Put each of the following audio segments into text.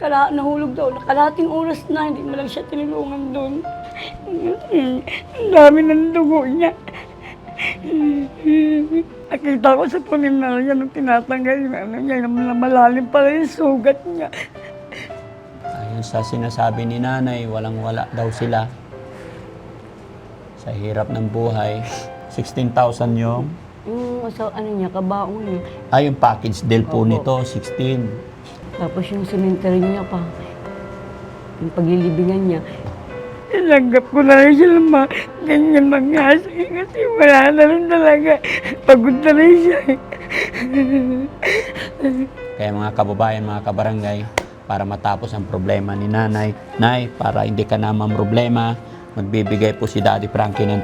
nahulog daw. Kalahating oras na, hindi mo lang siya tinulungan doon. Ang dami ng dugo niya. Nakita ko sa pulinarya nung tinatanggal yung ano niya, na malalim pala yung sugat niya. Ayon sa sinasabi ni nanay, walang-wala daw sila. Sa hirap ng buhay. 16,000 yung... Yung ano niya, kabaong niya. yung package deal po Opo. nito, 16. Tapos yung cemetery niya pa. Yung paglilibingan niya. Tinanggap ko na rin siya na ganyan mangyari kasi wala na rin talaga. Pagod na rin siya. Kaya mga kababayan, mga kabarangay, para matapos ang problema ni nanay, Nay, para hindi ka naman problema, magbibigay po si Daddy Frankie ng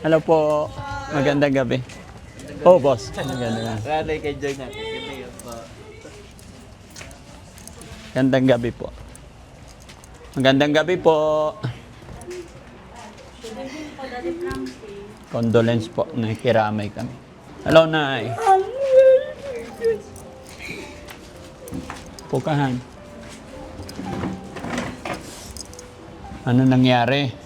Hello po. Magandang gabi. Oh, boss. Magandang gabi. Ralay kay Joy natin. Magandang gabi po. Magandang gabi po. Condolence po. Nakikiramay kami. Hello, Nay. Pukahan. Ano nangyari?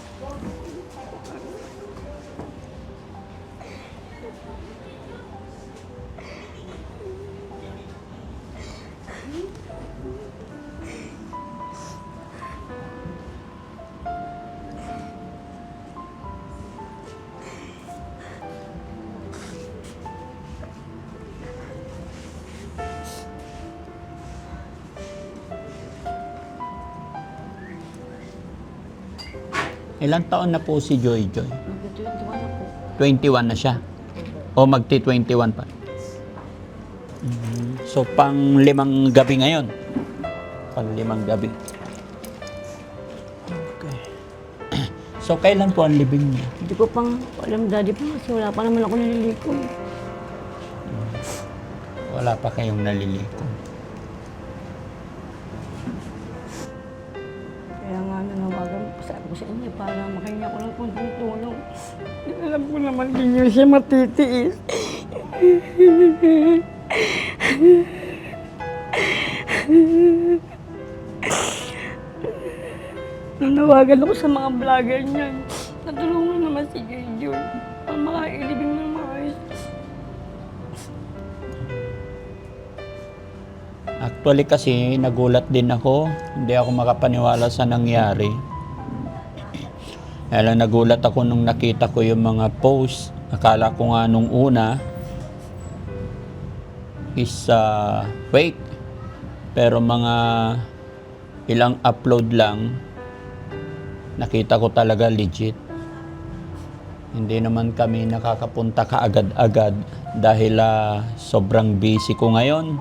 Ilang taon na po si Joy Joy? Nagtutuwa na po. 21 na siya. O magti-21 pa. So, pang 5 gabi ngayon. Pang 5 gabi. Okay. So, kailan po ang libing niya? Hindi ko pang alam, Daddy po, kasi wala pa naman ako naliliko. Wala pa kayong naliliko. Kaya nga nanawagan po sa ako sa inyo para makahinga ko ng konting tulong. Alam ko naman din niyo siya matitiis. Nanawagan ako sa mga vlogger niyan. Natulungan naman si Joy ang makailibing ng maayos. Actually kasi, nagulat din ako. Hindi ako makapaniwala sa nangyari. Kaya lang nagulat ako nung nakita ko yung mga post. Akala ko nga nung una is fake. Pero mga ilang upload lang, nakita ko talaga legit. Hindi naman kami nakakapunta kaagad-agad dahil sobrang busy ko ngayon.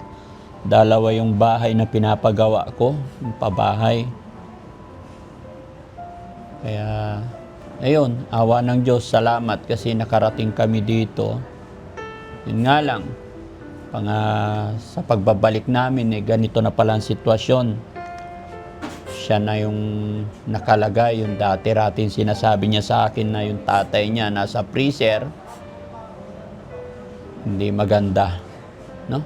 Dalawa yung bahay na pinapagawa ko, yung pabahay. Kaya, ayun, awa ng Diyos, salamat kasi nakarating kami dito. Yun nga lang, sa pagbabalik namin, ganito na pala ang sitwasyon. Siya na yung nakalagay, yung dati-rating sinasabi niya sa akin na yung tatay niya nasa freezer. Hindi maganda, no?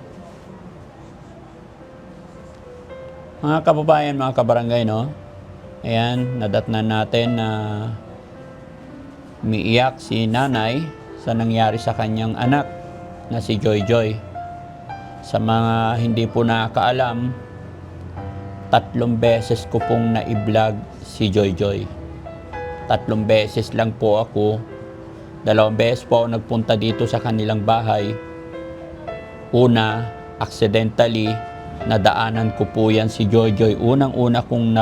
Mga kababayan, mga kabarangay, no? Ayan, nadatnan natin na umiiyak si nanay sa nangyari sa kanyang anak na si Joy Joy. Sa mga hindi po nakakaalam, 3 beses ko pong na-vlog si Joy Joy. 3 beses lang po ako. 2 beses po ako nagpunta dito sa kanilang bahay. Una, accidentally, nadaanan ko po yan si Joy Joy. Unang-una kong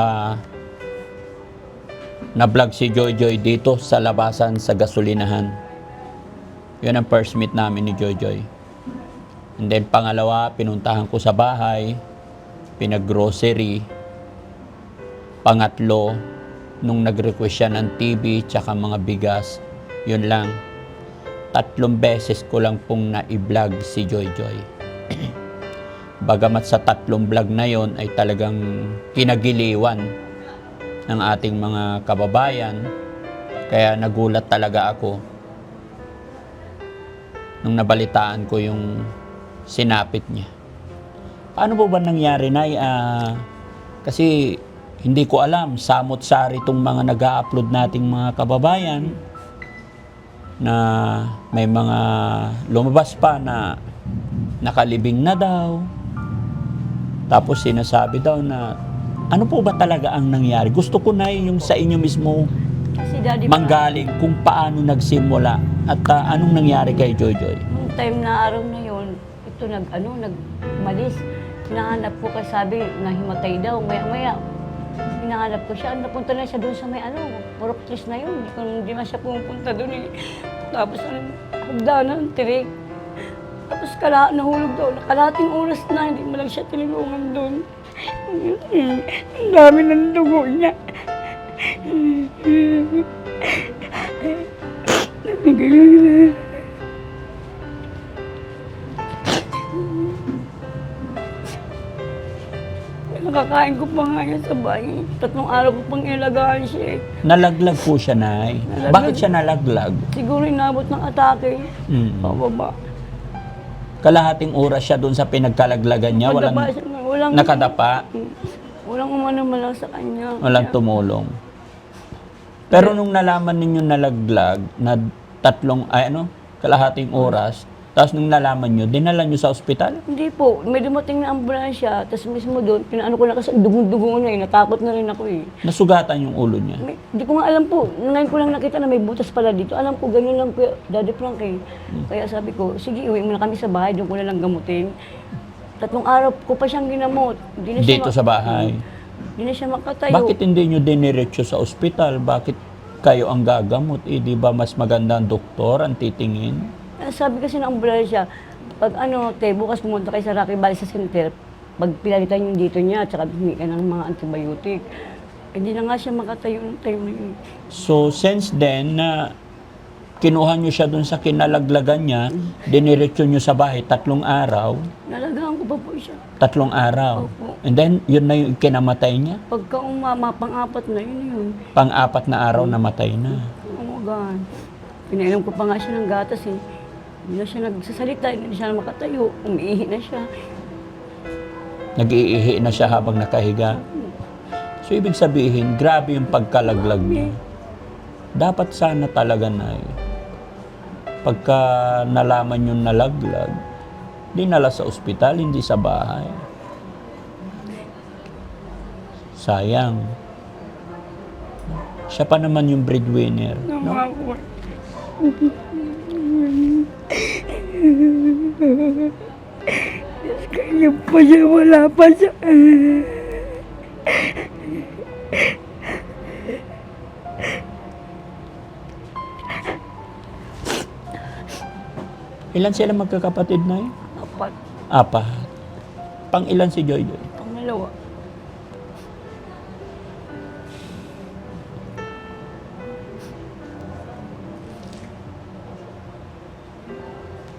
na-vlog si Joy Joy dito sa labasan sa gasolinahan. Yun ang first meet namin ni Joy Joy. And then pangalawa, pinuntahan ko sa bahay, pinag-grocery. Pangatlo, nung nag-request siya ng TV tsaka mga bigas, yun lang. 3 beses ko lang pong na-vlog si Joy Joy. Bagamat sa 3 vlog na yon ay talagang kinagiliwan ng ating mga kababayan, kaya nagulat talaga ako nung nabalitaan ko yung sinapit niya. Paano po ba nangyari, Nay? Kasi hindi ko alam, samot-sari itong mga nag-a-upload nating mga kababayan na may mga lumabas pa na nakalibing na daw. Tapos sinasabi daw na ano po ba talaga ang nangyari? Gusto ko na yung sa inyo mismo Kasi daddy manggaling kung paano nagsimula at anong nangyari kay Joy Joy. nung time na araw na yon, ito nagmalis. Hinahanap ko kasi sabi, nahimatay daw. Maya-maya, hinahanap ko siya. Napunta na siya doon sa may Purok-Tris na yun. Hindi na siya pumunta doon eh. Tapos hagdanan, tirik. Tapos nahulog daw. Kalating oras na, hindi mo lang siya tinulungan doon. Ang dami ng dugo niya. Nakakain ko pa nga yan sa bahay. 3 araw ko pang ilagaan siya eh. Nalaglag po siya, Nay. Nalaglag. Bakit siya nalaglag? Siguro inabot ng atake. Mm. Pababa. Kalahating oras siya doon sa pinagkalaglagan niya. Madaba siya nga. Walang, Nakadapa, walang umano man lang sa kanya. walang tumulong. Pero nung nalaman ninyo nalaglag na kalahating oras, tapos nung nalaman nyo, dinala nyo sa ospital? Hindi po. May dumating na ambulansya. Tapos mismo doon, pinaano ko na kasi dugung-dugung na eh. Natakot na rin ako eh. Nasugatan yung ulo niya. Hindi ko nga alam po. Ngayon ko lang nakita na may butas pala dito. Alam ko, ganyan lang po, Daddy Frank eh. Kaya sabi ko, sige, uwi muna kami sa bahay. Doon ko na lang gamutin. 3 araw ko pa siyang ginamot. Hindi na siya Dito sa bahay. Hindi na siya makatayo. Bakit hindi nyo diniretso sa ospital? Bakit kayo ang gagamot? Di ba mas maganda ang doktor ang titingin? Sabi kasi ng ambulansya, pag bukas pumunta kayo sa Rocky Valley sa center, pag pinalitan yung dito niya, tsaka bumili ka ng mga antibiotic. Hindi na nga siya makatayo ng time na yun. So, since then, na kinuha nyo siya dun sa kinalaglagan niya, diniretso nyo sa bahay 3 araw, Nalagaan ko pa po siya. 3 araw. Opo. And then, yun na yung kinamatay niya. Pagka pang-apat na yun. Pang-4 na araw namatay na. Oh my God. Pinainom ko pa nga siya ng gatas eh. Hindi na siya nagsasalita, hindi na siya makatayo. Umiihi na siya. Nag-iihi na siya habang nakahiga. So, ibig sabihin, grabe yung pagkalaglag niya. Dapat sana talaga na pagka nalaman yung nalaglag, dinala sa ospital, hindi sa bahay. Sayang. Siya pa naman yung breadwinner. No? Kaya pa siya, wala pa siya. Ilan sila magkakapatid na yun? 4. 4. Pang ilan si Joy Joy? Pangalawa.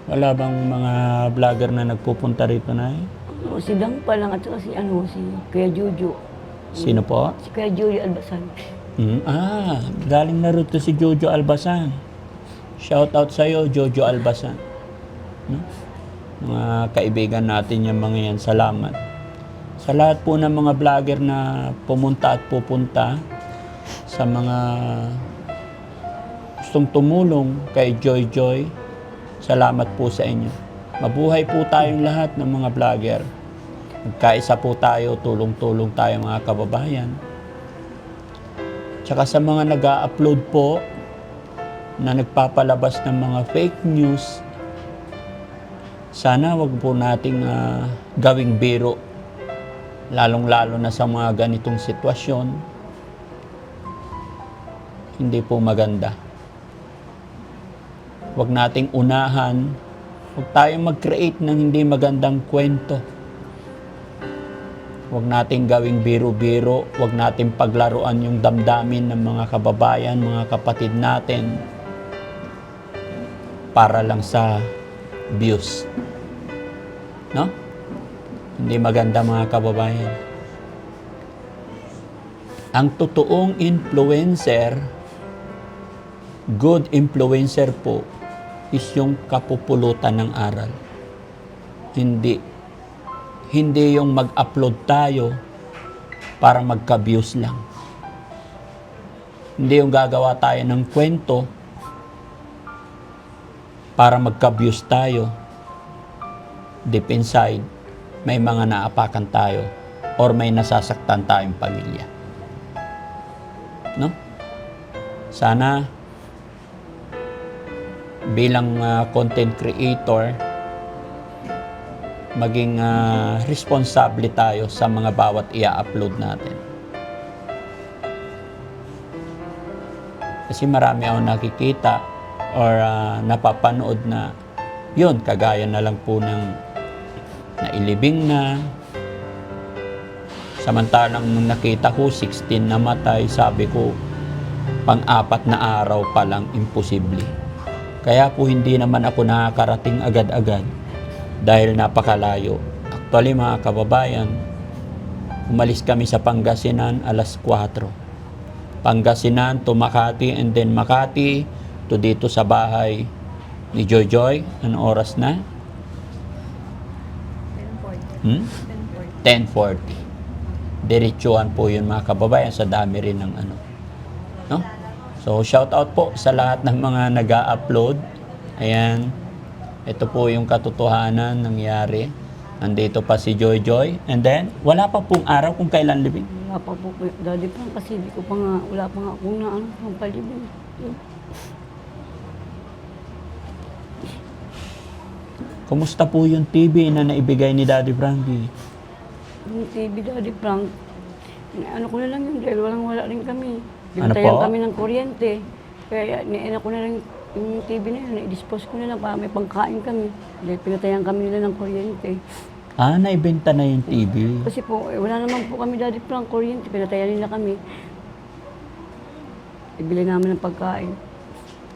Wala bang mga vlogger na nagpupunta rito na Si Dang pa lang at saka si Kuya Jojo. Sino po? Si Kuya Jojo Albasan. Galing na rito si Jojo Albasan. Shout out sa'yo, Jojo Albasan. Mga kaibigan natin yung mga yan, salamat. Sa lahat po ng mga vlogger na pumunta at pupunta sa mga gustong tumulong kay Joy Joy, salamat po sa inyo. Mabuhay po tayong lahat ng mga vlogger. Magkaisa po tayo, tulong-tulong tayo mga kababayan. Tsaka sa mga nag-a-upload po na nagpapalabas ng mga fake news, sana wag po nating gawing biro, lalong-lalo na sa mga ganitong sitwasyon. Hindi po maganda. Wag nating unahan Huwag tayong mag-create ng hindi magandang kwento. Huwag nating gawing biro-biro, huwag nating paglaruan yung damdamin ng mga kababayan, mga kapatid natin para lang sa views. No? Hindi maganda, mga kababayan. Ang totoong influencer, good influencer po, is yung kapupulutan ng aral. Hindi yung mag-upload tayo para magka-views lang. Hindi yung gagawa tayo ng kwento para magka-views tayo. Deep inside, may mga naapakan tayo or may nasasaktan tayong pamilya. No? Sana bilang content creator, maging responsable tayo sa mga bawat i-upload natin. Kasi marami akong nakikita or napapanood na yun, kagaya na lang po ng nailibing na. Samantalang nung nakita ko 16 namatay, sabi ko pang-4 na araw pa lang, imposible. Kaya po hindi naman ako nakakarating agad-agad dahil napakalayo. Actually, mga kababayan, umalis kami sa Pangasinan alas 4. Pangasinan to Makati, and then Makati to dito sa bahay ni Joy Joy. Anong oras na? 10:40. Diretsuhan po yun, mga kababayan, sa dami rin ng ano. No? So, shout out po sa lahat ng mga nag-a-upload. Ayan. Ito po yung katotohanan nangyari. Nandito pa si Joy Joy. And then, wala pa pong araw kung kailan libing. Wala pa po, Daddy Frank, kasi di ko pa nga, wala pa nga akong pang palibing. Kumusta po yung TV na naibigay ni Daddy Frankie? Yung TV, Daddy Frank, ano ko na lang yun, dahil wala rin kami. Ano Bintayan po? kami ng kuryente. Kaya niina ko na lang yung TV na yun, i-dispose ko na lang para may pagkain kami. Dahil pinatayan kami nila ng kuryente. Ah, naibenta na yung TV. Kasi po, wala naman po kami, Daddy Frank, kuryente. Pinatayan nila kami. Ibili namin ng pagkain.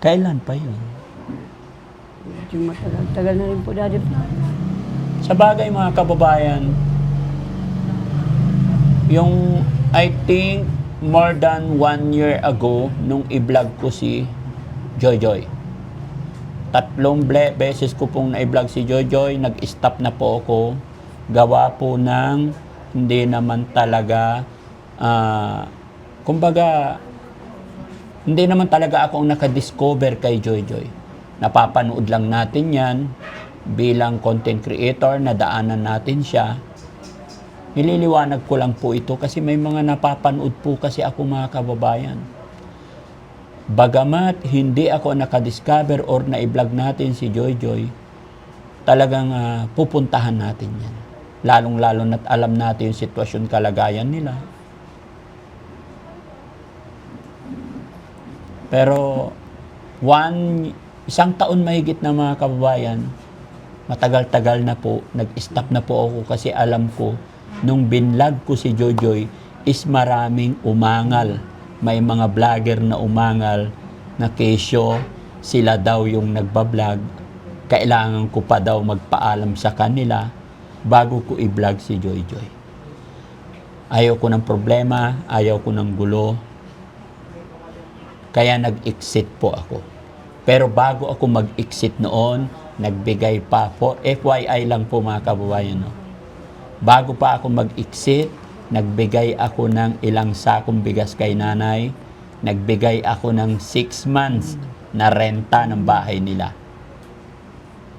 Kailan pa yun? Medyo matagal na rin po, Daddy Frank. Sa bagay, mga kababayan, yung I think more than 1 year ago nung i-vlog ko si Joy Joy. 3 beses ko pong na-vlog si Joy Joy, nag-stop na po ako. Gawa po ng hindi naman talaga, kumbaga, hindi naman talaga ako ang nakadiscover kay Joy Joy. Napapanood lang natin yan bilang content creator, nadaanan natin siya. Nililiwanag ko lang po ito kasi may mga napapanood po kasi ako, mga kababayan. Bagamat hindi ako nakadiscover or na-vlog natin si Joy Joy, talagang pupuntahan natin yan. Lalong-lalo na't alam natin yung sitwasyon, kalagayan nila. Pero isang taon mahigit na, mga kababayan, matagal-tagal na po, nag-stop na po ako kasi alam ko, nung binlog ko si Joy Joy, is maraming umangal. May mga vlogger na umangal na kesyo sila daw yung nagbablog. Kailangan ko pa daw magpaalam sa kanila bago ko i-vlog si Joy Joy. Ayaw ko ng problema, ayaw ko ng gulo. Kaya nag-exit po ako. Pero bago ako mag-exit noon, nagbigay pa po, FYI lang po, mga kababayan, no? Bago pa ako mag-exit, nagbigay ako ng ilang sakong bigas kay nanay. Nagbigay ako ng 6 months na renta ng bahay nila.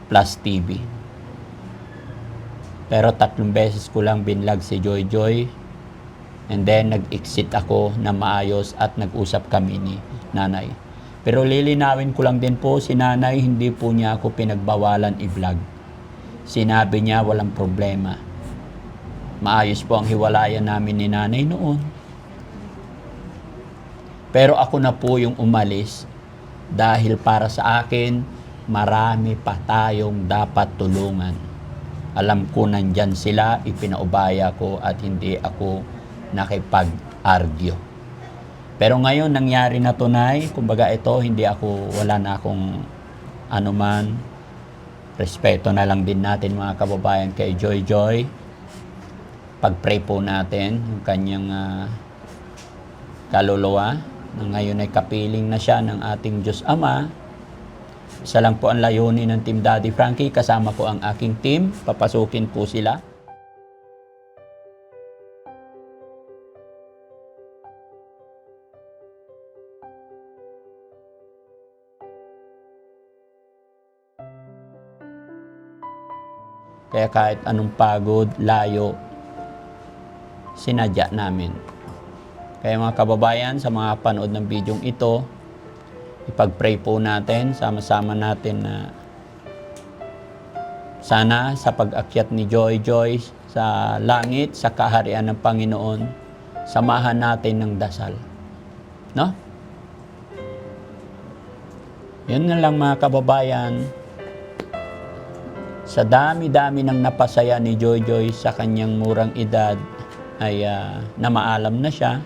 Plus TV. Pero 3 beses ko lang binlog si Joy Joy. And then nag-exit ako na maayos at nag-usap kami ni nanay. Pero lilinawin ko lang din po, si nanay hindi po niya ako pinagbawalan i-vlog. Sinabi niya walang problema. Maayos po ang hiwalayan namin ni nanay noon. Pero ako na po yung umalis dahil para sa akin, marami pa tayong dapat tulungan. Alam ko nandyan sila, ipinaubaya ko at hindi ako nakipag-argue. Pero ngayon nangyari na tunay, kumbaga ito, wala na akong anuman. Respeto na lang din natin mga kababayan kay Joy Joy. Pag-pray po natin yung kanyang kaluluwa na ngayon ay kapiling na siya ng ating Diyos Ama. Isa lang po ang layunin ng Team Daddy Frankie. Kasama ko ang aking team. Papasukin po sila. Kaya kahit anong pagod, layo, sinadya namin. Kaya mga kababayan, sa mga panood ng bidyong ito, ipag-pray po natin, sama-sama natin na sana sa pag-akyat ni Joy Joy sa langit, sa kaharian ng Panginoon, samahan natin ng dasal. No? Yun na lang mga kababayan. Sa dami-dami ng napasaya ni Joy Joy sa kanyang murang edad, ay namaalam na siya.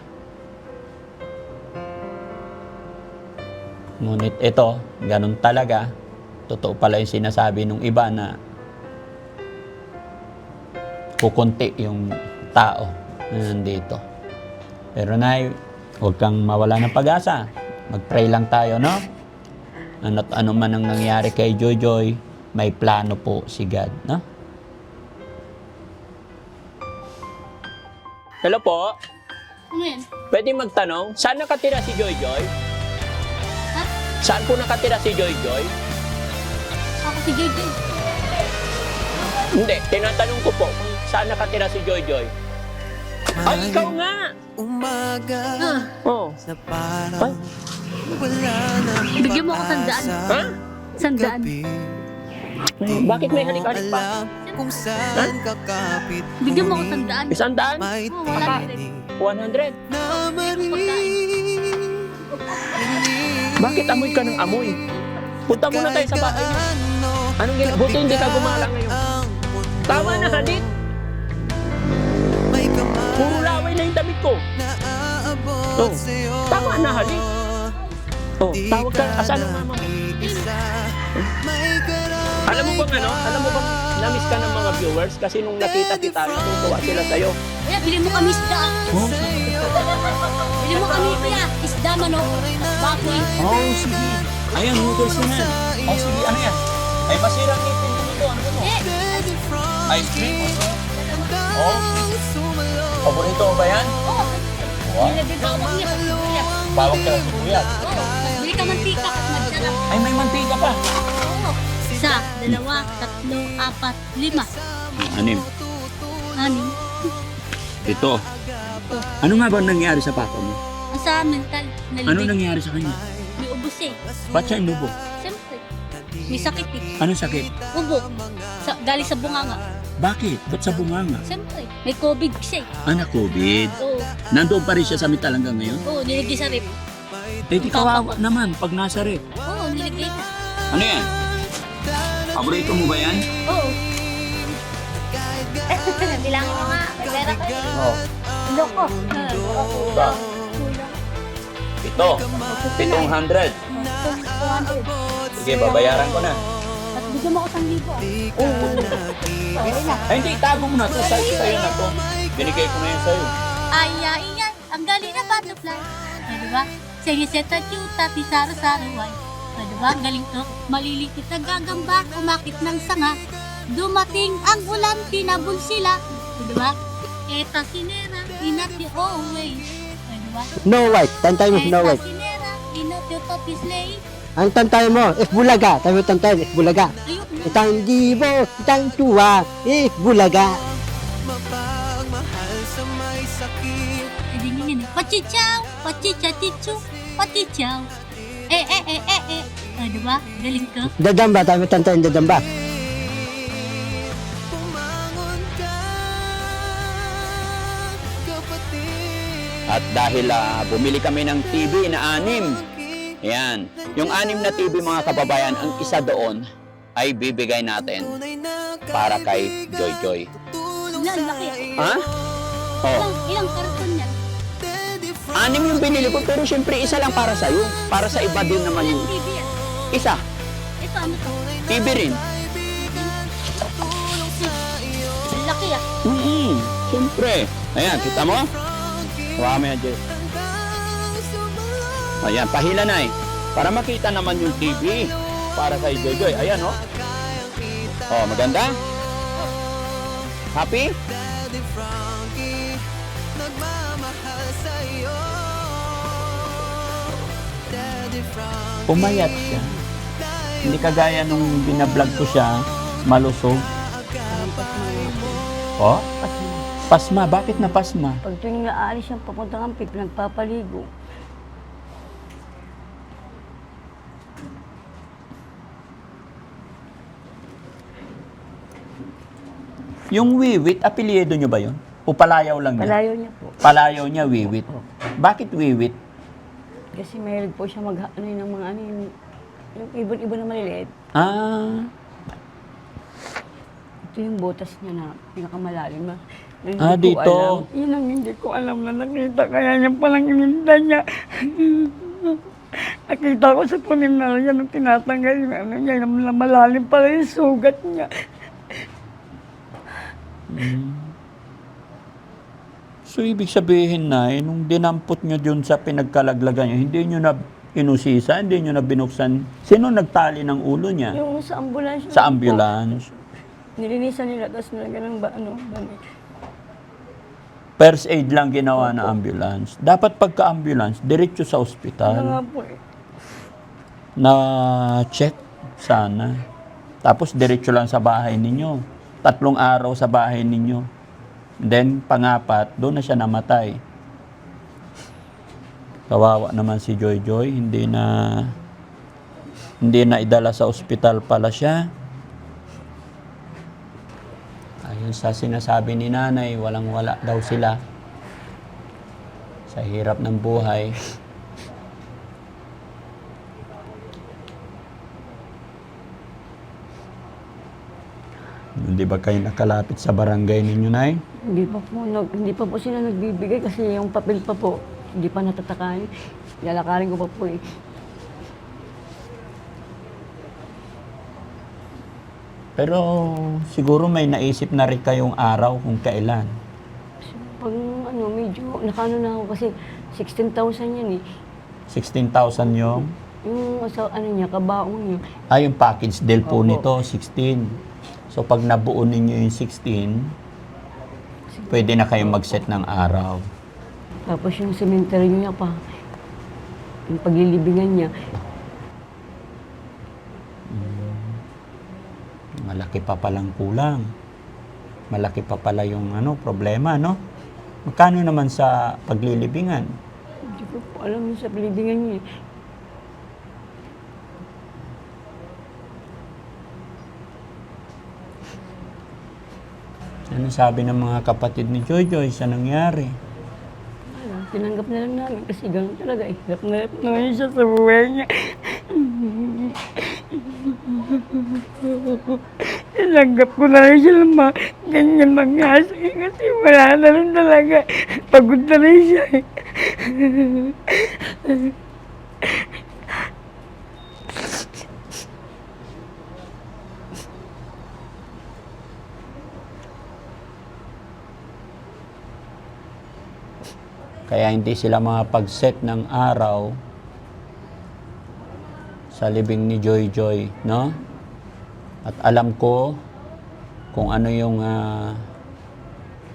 Ngunit ito, ganun talaga. Totoo pala yung sinasabi ng iba na kukunti yung tao na nandito. Pero Nay, huwag kang mawala ng pag-asa. Mag-pray lang tayo, no? Ano't ano man ang nangyari kay Joy Joy, may plano po si God, no? Hello po. Ano yan? Pwede magtanong, saan nakatira si Joy Joy? Ha? Saan po nakatira si Joy Joy? Ako si Joy. Hindi, tinatanong ko po kung saan nakatira si Joy Joy. Ay, ikaw nga! Umaga Oh. na parang wala na Bigyan mo ako sandaan. Ha? Sandaan. Bakit may halik-halik pa? alam kung saan kakapit. Bigyan mo ako sandaan. 100? May Oh, wala tinig 100? na marinig. Bakit amoy ka ng amoy? Punta muna tayo sa bahay niyo. Anong ginagawa? Buti hindi ka gumala ngayon. Tama na, halik! May Puro laway na yung damit ko. aabot Oh, sa'yo. tama na, halik! Oh, tawag ka. Asan ang mama mo? Isa, may karamay Alam mo bang ano? Alam mo bang na-miss ka ng mga viewers? Kasi nung nakita kita, natutuwa sila sa'yo. Kaya, bilhin mo kami isda. Oh, Bilhin mo kami, kuya. Isda, manok. Baboy. oh sige. Ayan, noodles na yan. Oh, sige, ano yan? Ay, masirang ngipin mo nito. Ano mo? Ice cream? Oh, paborito mo ba yan? Oo. Wow. Nilagay bawang niya. Kuya. Bawang ka lang sibuyas. Oo. Bili ka mantika at magsarap. Ay, may mantika pa. Oo. Isa, dalawa, tatlo, apat, lima. Anim. Anim. Ito. Ano nga ba nangyari sa papa mo? Ang sa mental. Ano Nalibig. nangyari sa kanya? May ubos eh. Ba't siya inubo? Siyempre. May sakit eh. Anong sakit? Ubo. Galing sa bunganga. Bakit? Ba't sa bunganga? Siyempre. May COVID siya eh. Anak COVID. Oo. Nandoon pa rin siya sa metal hanggang ngayon? Oo, nilagay sa rep. Eh, di kawawa naman pag nasa rep. Oo, nilagay ko. Ano yan? Paborito mo ba yan? Oo. Bilangin mo nga. May pera ka eh. Oo. Loko. Ba? Ito. 700. Sige, babayaran ko na. At bigyan mo ako 1,000. Oo. Ay, hindi. Tago mo na. Ito sa'yo na to. Binigay ko na yan sa'yo. Ay, ay, ay. Ang galing na butterfly. O, diba? Siniseta chuta, tisaro-saruay. O, diba? Ang galing to. Malilikit na gagamba, umakit ng sanga. Dumating ang ulan, tinabon sila. O, diba? Eta sinera, inati always. O, diba? No white. Tantay mo, no Eta white. sinera, inati topis lay. Ang tantay mo, if bulaga. Tayo tantay, if bulaga. Ayun na. Itang dibo, itang tuwa, if bulaga. Mapagmahal sa may sakit. Hindi niya na. Pachichaw, pachichachichu, pachichaw. O, diba? Galing ko. Dadamba, tayo tantay, dadamba. Pumangon ka, kapatid. At dahil bumili kami ng TV na 6, Ayan. Yung 6 na TV mga kababayan, ang isa doon ay bibigay natin para kay Joy Joy. Ilan, laki. Ha? Oh. Ilang karton yan? 6 yung binili ko, pero syempre isa lang para sa'yo. Para sa iba din naman Ilang yung TV yan? isa. Ito, ano to? TV rin. Ang laki ah. Syempre. Ayan, kita mo? Hawa mo yan, Jay. Ayan, pahila na eh. Para makita naman yung TV. Para kay Joy Joy. Ayan, oh. Oh, maganda? Happy? Daddy Frankie, nagmamahal sa'yo. Daddy Frankie, Pumayat siya. Hindi kagaya nung binablog ko siya, malusog. Oh? Pasma. Bakit na pasma? Pag tuwing naalis siyang papuntang Ampik, nagpapaligo. Yung wiwit, apelyido nyo ba yun? O palayaw lang niya? Palayo niya po. Palayaw niya, wiwit. Bakit wiwit? Kasi mahilig po siya ng mga ano, yung ibon-ibon na maliliit. Ah, Ito yung butas niya na pinakamalalim. Na hindi Ah, ko dito. alam. Yun ang hindi ko alam na nakita. Kaya niya palang ininda niya. Nakita ko sa puninarya nung tinatanggal yung ano niya, yung malalim pala yung sugat niya. so ibig sabihin na, nung dinampot nyo dun sa pinagkalaglagan nyo, hindi nyo na inusisa, hindi nyo na binuksan. Sino nagtali ng ulo niya? Yung sa ambulance. Sa ambulance. Nilinisan nila, tapos nilagyan ng damit. First aid lang ginawa na ambulance. Dapat pagka-ambulance, diretso sa Ano ospital. nga po eh. Na check sana. Tapos diretso lang sa bahay ninyo. 3 araw sa bahay ninyo. Then, pang-4, doon na siya namatay. Kawawa naman si Joy Joy. Hindi na idala sa ospital pala siya. Ayun sa sinasabi ni nanay, walang-wala daw sila sa hirap ng buhay. Hindi ba kayo nakalapit sa barangay ninyo, Nay? Hindi pa po sila nagbibigay kasi yung papel pa po, hindi pa natatakain. Lalakarin ko pa po eh. Pero siguro may naisip na rin kayong araw kung kailan. Pag ano, medyo nakano na ako kasi 16,000 yan eh. 16,000 yung... Yung sa ano niya, kabaong niya. yung package deal po Opo. nito, 16. So pag nabuo ninyo yung 16, pwede na kayong mag-set ng araw. Tapos yung cemetery niya pa, yung paglilibingan niya. Malaki pa palang kulang. Malaki pa pala yung problema, no? Magkano naman sa paglilibingan? Hindi ko po alam yung sa paglilibingan niya. Ano sabi ng mga kapatid ni Joy Joy sa nangyari? Ano, tinanggap na lang namin kasi gano'n talaga eh. Hirap na hirap na. Ngayon siya sa buhay niya. Tinanggap ko na rin siya na ganyan mangyari sa akin kasi wala na rin talaga. Pagod na rin siya eh. Kaya hindi sila makapag-set ng araw sa libing ni Joy Joy, no? At alam ko kung ano yung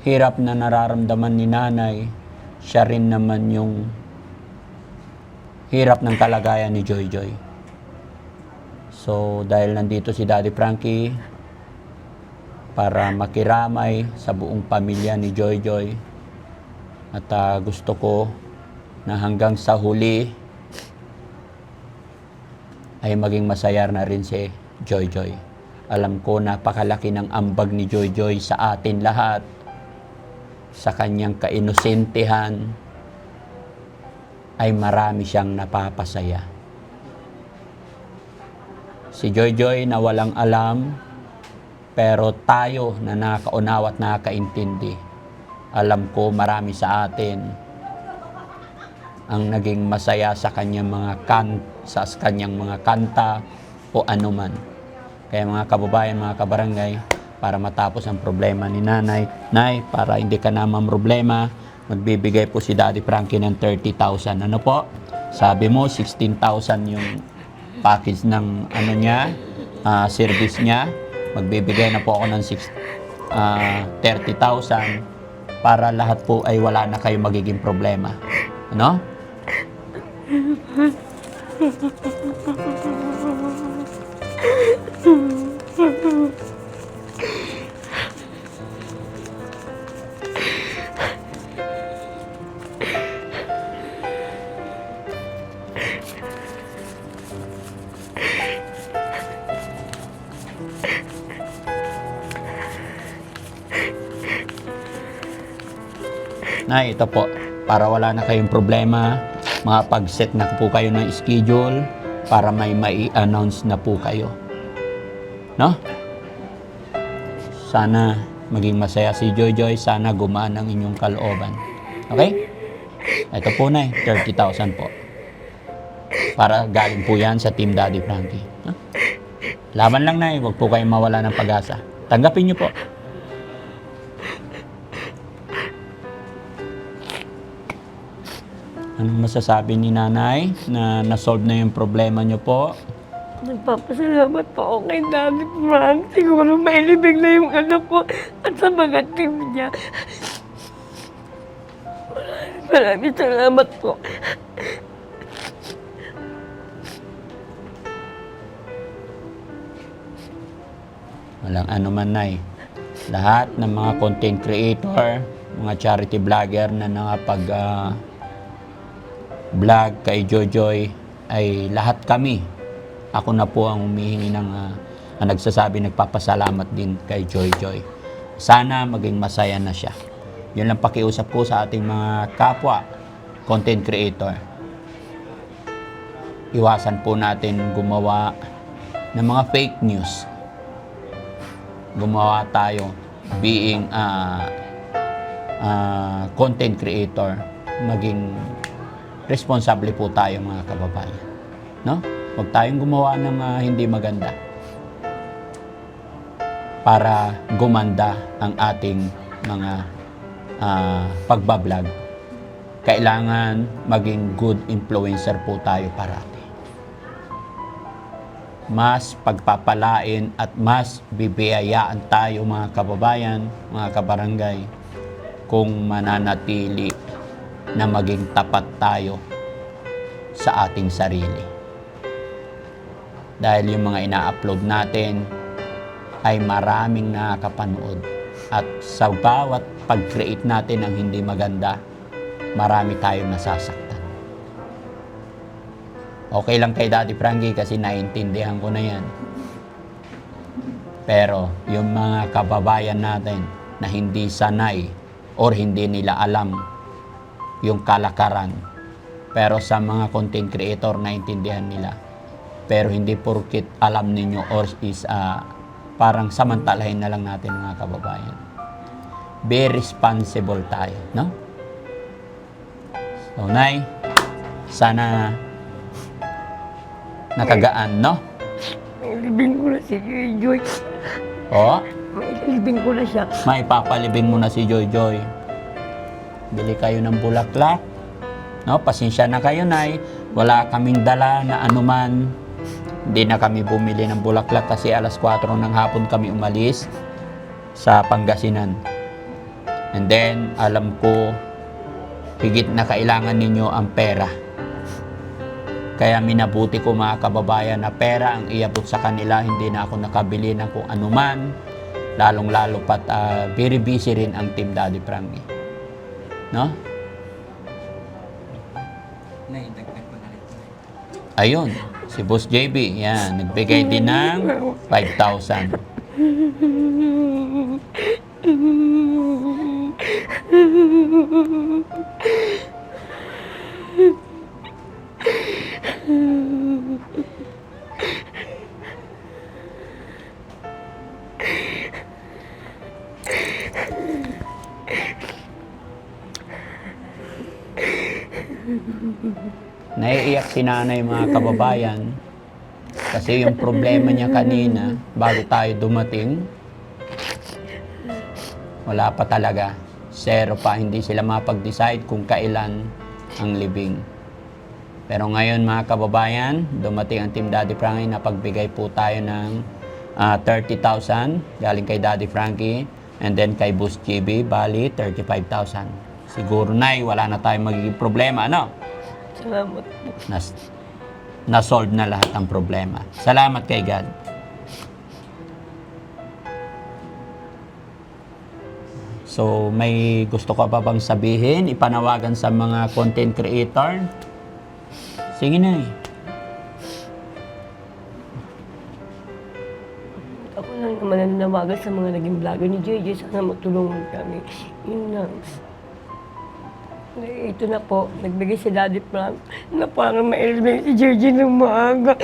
hirap na nararamdaman ni nanay, siya rin naman yung hirap ng kalagayan ni Joy Joy. So, dahil nandito si Daddy Frankie para makiramay sa buong pamilya ni Joy Joy, at gusto ko na hanggang sa huli ay maging masaya na rin si Joy Joy. Alam ko napakalaki ng ambag ni Joy Joy sa atin lahat, sa kanyang kainosentehan ay marami siyang napapasaya. Si Joy na walang alam, pero tayo na nakaunawa at nakakaintindi. Alam ko marami sa atin ang naging masaya sa kanyang mga kanta o anuman. Kaya mga kababayan, mga kabarangay, para matapos ang problema ni Nanay, Nay, para hindi ka na problema, magbibigay po si Daddy Frankie ng 30,000. Ano po? Sabi mo 16,000 yung package ng service niya. Magbibigay na po ako ng 30,000 para lahat po ay wala na kayo magiging problema. Ano? Na ito po, para wala na kayong problema, makapag-set na po kayo ng schedule para may mai-announce na po kayo. No? Sana maging masaya si Joy, sana gumaan ang inyong kalooban. Okay? Ito po na 30,000 po. Para galing po yan sa Team Daddy Frankie. No? Laban lang na huwag po kayong mawala ng pag-asa. Tanggapin nyo po. Anong masasabi ni Nanay na nasolve na yung problema nyo po? Nagpapasalamat po ako kay Daddy Frank. Siguro mailibig na yung anak ko at sa mga team niya. Maraming salamat po. Walang ano man, Nay. Lahat ng mga content creator, mga charity vlogger na nakapag vlog kay Joy ay lahat kami. Ako na po ang humihingi ng nagpapasalamat din kay Joy. Sana maging masaya na siya. Yun lang pakiusap ko sa ating mga kapwa content creator. Iwasan po natin gumawa ng mga fake news. Gumawa tayo being content creator, maging responsable po tayo mga kababayan. No? Huwag tayong gumawa ng hindi maganda para gumanda ang ating mga pagbablog. Kailangan maging good influencer po tayo parati. Mas pagpapalain at mas bibiyayaan tayo mga kababayan, mga kabarangay, kung mananatili na maging tapat tayo sa ating sarili. Dahil yung mga ina-upload natin ay maraming nakakapanood. At sa bawat pag-create natin ng hindi maganda, marami tayong nasasaktan. Okay lang kay Daddy Frankie kasi naiintindihan ko na yan. Pero yung mga kababayan natin na hindi sanay or hindi nila alam yung kalakaran. Pero sa mga content creator, naintindihan nila. Pero hindi porkit alam ninyo or is parang samantalahin na lang natin mga kababayan. Be responsible tayo, no? So, Nay, sana nakagaan, no? Mailibing ko na si Joy. O, Mailibing ko na siya. maipapalibing mo na si Joy. Bili kayo ng bulaklak. No, pasensya na kayo, Nay. Wala kaming dala na anuman. Hindi na kami bumili ng bulaklak kasi alas 4 ng hapon kami umalis sa Pangasinan. And then, alam ko, higit na kailangan ninyo ang pera. Kaya minabuti ko mga kababayan na pera ang iabot sa kanila. Hindi na ako nakabili ng kung anuman. Lalong-lalo pat very busy rin ang Team Daddy Frankie. No? Ayun, si Boss JB, yan, nagbigay din ng 5,000. Naiiyak si nanay, mga kababayan, kasi yung problema niya kanina, bago tayo dumating, wala pa talaga. Zero pa, hindi sila mapag-decide kung kailan ang libing. Pero ngayon, mga kababayan, dumating ang Team Daddy Frankie, napagbigay po tayo ng 30,000 galing kay Daddy Frankie, and then kay Boss GB, bali 35,000. Siguro, Nay, wala na tayong magiging problema, ano? Salamat po. Na-solve na lahat ang problema. Salamat kay God. So, may gusto ka pa bang sabihin? Ipanawagan sa mga content creator? Sige na eh. Ako lang naman ang nanawagan sa mga naging vlogger ni JJ. Sana matulungan kami. Yun lang. Ito na po, nagbigay si Daddy Frank na parang ma-elevate si JJ ng maaga.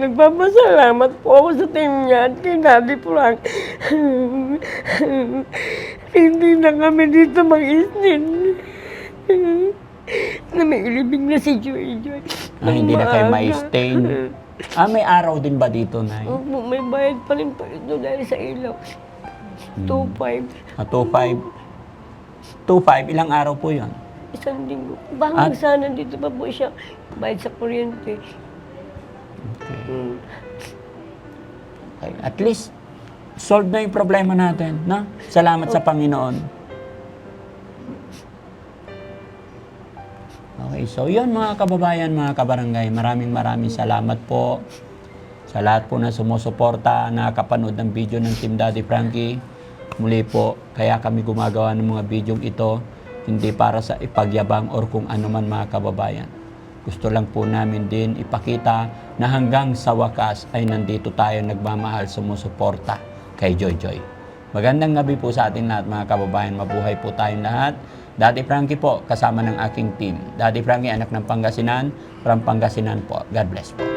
Nagpapasalamat po ako sa team niya at kay Daddy Frank. Hindi na kami dito mag-isnin. Na may ilibing na si Joy. Hindi na kayo ma-stain. May araw din ba dito, Nay? Opo, may bayad pa rin po ito dahil sa ilaw. 2.5. 2.5. 2.5, ilang araw po yun? Isang linggo. Baka sana dito pa po siya. Bayad sa kuryente. Okay. Okay. At least, solve na yung problema natin, no? Salamat sa Panginoon. Okay, so yun mga kababayan, mga kabarangay, maraming salamat po sa lahat po na sumusuporta, nakakapanood ng video ng Team Daddy Frankie. Muli po, kaya kami gumagawa ng mga video ito, hindi para sa ipagyabang or kung ano man, mga kababayan. Gusto lang po namin din ipakita na hanggang sa wakas ay nandito tayo nagmamahal, sumusuporta kay Joy Joy. Magandang gabi po sa ating lahat, mga kababayan. Mabuhay po tayong lahat. Daddy Frankie po, kasama ng aking team. Daddy Frankie, anak ng Pangasinan, from Pangasinan po. God bless po.